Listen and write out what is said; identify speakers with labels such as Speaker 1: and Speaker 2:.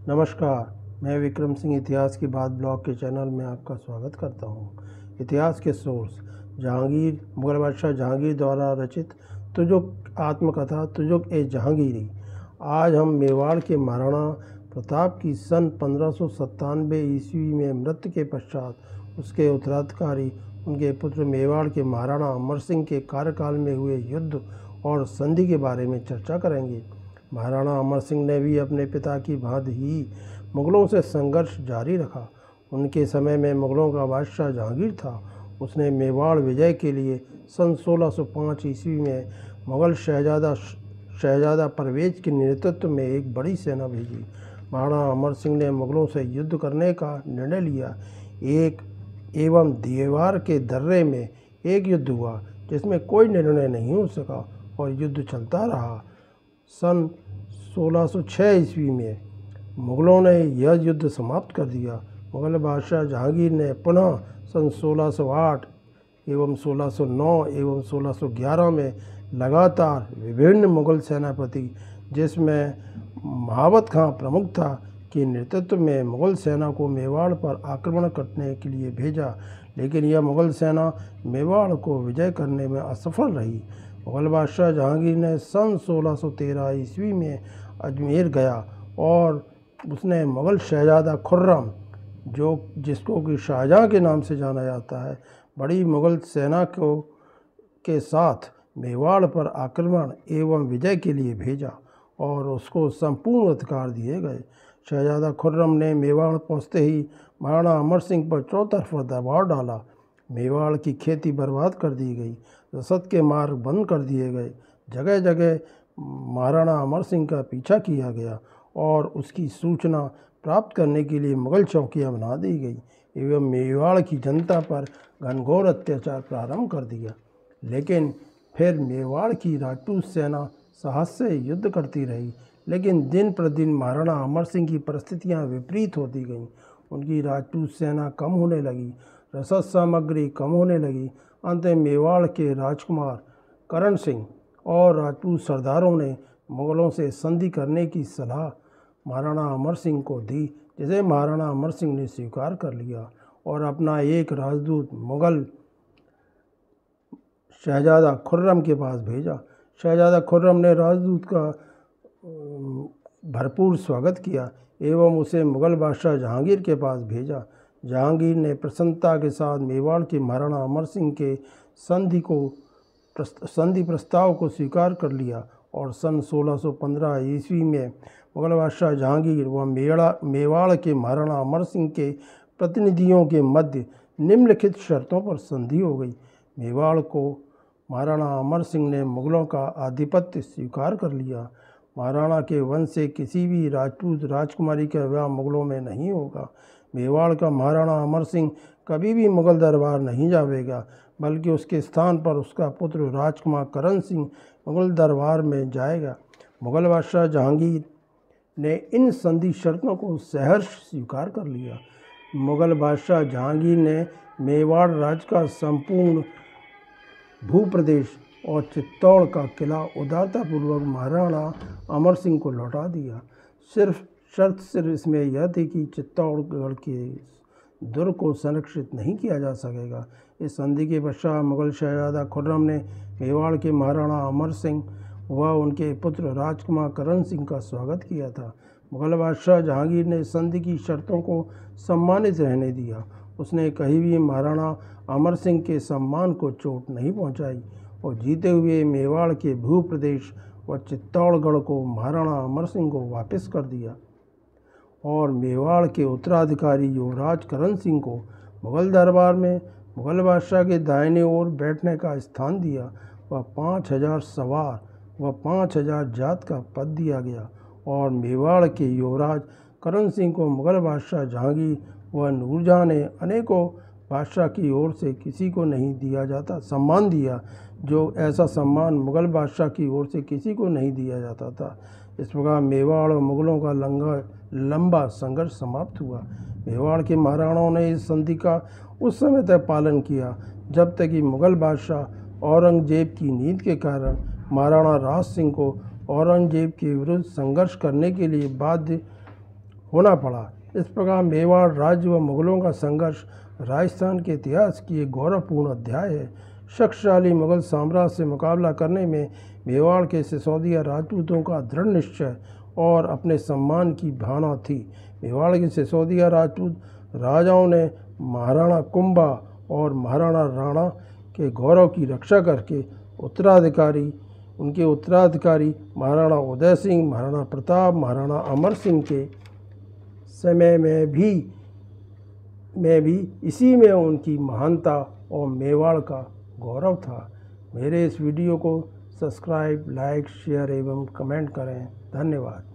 Speaker 1: नमस्कार, मैं विक्रम सिंह इतिहास की बात ब्लॉग के चैनल में आपका स्वागत करता हूं। इतिहास के सोर्स जहांगीर, मुगल बादशाह जहांगीर द्वारा रचित तुजुक आत्मकथा तुजुक ए जहांगीरी। आज हम मेवाड़ के महाराणा प्रताप की सन 1597 ईस्वी में मृत्यु के पश्चात उसके उत्तराधिकारी उनके पुत्र मेवाड़ के महाराणा अमर सिंह के कार्यकाल में हुए युद्ध और संधि के बारे में चर्चा करेंगे। महाराणा अमर सिंह ने भी अपने पिता की भांति ही मुग़लों से संघर्ष जारी रखा। उनके समय में मुग़लों का बादशाह जहांगीर था। उसने मेवाड़ विजय के लिए सन 1605 ईस्वी में मुग़ल शहजादा परवेज के नेतृत्व में एक बड़ी सेना भेजी। महाराणा अमर सिंह ने मुग़लों से युद्ध करने का निर्णय लिया। एवं देवार के दर्रे में एक युद्ध हुआ जिसमें कोई निर्णय नहीं हो सका और युद्ध चलता रहा। सन 1606 ईस्वी में मुग़लों ने यह युद्ध समाप्त कर दिया। मुग़ल बादशाह जहांगीर ने पुनः सन 1608 एवं 1609 एवं 1611 में लगातार विभिन्न मुग़ल सेनापति, जिसमें महाबत खां प्रमुख था, के नेतृत्व में मुग़ल सेना को मेवाड़ पर आक्रमण करने के लिए भेजा, लेकिन यह मुग़ल सेना मेवाड़ को विजय करने में असफल रही। मुग़ल बादशाह जहांगीर ने सन 1613 ईस्वी में अजमेर गया और उसने मुग़ल शहजादा खुर्रम, जिसको कि शाहजहाँ के नाम से जाना जाता है, बड़ी मुग़ल सेना के साथ मेवाड़ पर आक्रमण एवं विजय के लिए भेजा और उसको संपूर्ण अधिकार दिए गए। शहजादा खुर्रम ने मेवाड़ पहुँचते ही महाराणा अमर सिंह पर चौतरफा दबाव डाला। मेवाड़ की खेती बर्बाद कर दी गई, रसद के मार्ग बंद कर दिए गए, जगह जगह महाराणा अमर सिंह का पीछा किया गया और उसकी सूचना प्राप्त करने के लिए मुग़ल चौकियां बना दी गई एवं मेवाड़ की जनता पर घनघोर अत्याचार प्रारंभ कर दिया। लेकिन फिर मेवाड़ की राजपूत सेना साहस से युद्ध करती रही, लेकिन दिन प्रतिदिन महाराणा अमर सिंह की परिस्थितियां विपरीत होती गईं। उनकी राजपूत सेना कम होने लगी, रसद सामग्री कम होने लगी। अंत में मेवाड़ के राजकुमार करण सिंह और राजपूत सरदारों ने मुग़लों से संधि करने की सलाह महाराणा अमर सिंह को दी, जिसे महाराणा अमर सिंह ने स्वीकार कर लिया और अपना एक राजदूत मुग़ल शहजादा खुर्रम के पास भेजा। शहजादा खुर्रम ने राजदूत का भरपूर स्वागत किया एवं उसे मुग़ल बादशाह जहांगीर के पास भेजा। जहांगीर ने प्रसन्नता के साथ मेवाड़ के महाराणा अमर सिंह के संधि प्रस्ताव को स्वीकार कर लिया और सन 1615 ईस्वी में मुग़ल बादशाह जहांगीर व मेवाड़ के महाराणा अमर सिंह के प्रतिनिधियों के मध्य निम्नलिखित शर्तों पर संधि हो गई। मेवाड़ को महाराणा अमर सिंह ने मुग़लों का आधिपत्य स्वीकार कर लिया। महाराणा के वंश से किसी भी राजपूत राजकुमारी का विवाह मुग़लों में नहीं होगा। मेवाड़ का महाराणा अमर सिंह कभी भी मुग़ल दरबार नहीं जाएगा, बल्कि उसके स्थान पर उसका पुत्र राजकुमार करण सिंह मुग़ल दरबार में जाएगा। मुग़ल बादशाह जहांगीर ने इन संधि शर्तों को सहर्ष स्वीकार कर लिया। मुग़ल बादशाह जहांगीर ने मेवाड़ राज्य का संपूर्ण भूप्रदेश और चित्तौड़ का किला उदारतापूर्वक महाराणा अमर सिंह को लौटा दिया। शर्त सिर्फ इसमें यह थी कि चित्तौड़गढ़ के दुर्ग को संरक्षित नहीं किया जा सकेगा। इस संधि के पश्चात मुग़ल शहजादा खुर्रम ने मेवाड़ के महाराणा अमर सिंह व उनके पुत्र राजकुमार करण सिंह का स्वागत किया था। मुग़ल बादशाह जहांगीर ने संधि की शर्तों को सम्मानित रहने दिया। उसने कहीं भी महाराणा अमर सिंह के सम्मान को चोट नहीं पहुंचाई और जीते हुए मेवाड़ के भूप्रदेश व चित्तौड़गढ़ को महाराणा अमर सिंह को वापस कर दिया और मेवाड़ के उत्तराधिकारी युवराज करण सिंह को मुग़ल दरबार में मुग़ल बादशाह के दाहिने ओर बैठने का स्थान दिया व 5000 सवार व 5000 जात का पद दिया गया और मेवाड़ के युवराज करण सिंह को मुग़ल बादशाह जहांगीर व नूरजहाँ ने अनेकों बादशाह की ओर से किसी को नहीं दिया जाता सम्मान दिया, जो ऐसा सम्मान मुग़ल बादशाह की ओर से किसी को नहीं दिया जाता था। इस प्रकार मेवाड़ और मुग़लों का लंबा संघर्ष समाप्त हुआ। मेवाड़ के महाराणाओं ने इस संधि का उस समय तक पालन किया जब तक कि मुग़ल बादशाह औरंगजेब की नींद के कारण महाराणा राज सिंह को औरंगजेब के विरुद्ध संघर्ष करने के लिए बाध्य होना पड़ा। इस प्रकार मेवाड़ राज्य व मुग़लों का संघर्ष राजस्थान के इतिहास की एक गौरवपूर्ण अध्याय है। शक्तिशाली मुग़ल साम्राज्य से मुकाबला करने में मेवाड़ के सिसोदिया राजपूतों का दृढ़ निश्चय और अपने सम्मान की भावना थी। मेवाड़ के सिसोदिया राजपूत राजाओं ने महाराणा कुंभा और महाराणा राणा के गौरव की रक्षा करके उनके उत्तराधिकारी महाराणा उदय सिंह, महाराणा प्रताप, महाराणा अमर सिंह के समय में भी इसी में उनकी महानता और मेवाड़ का गौरव था। मेरे इस वीडियो को सब्सक्राइब, लाइक, शेयर एवं कमेंट करें। धन्यवाद।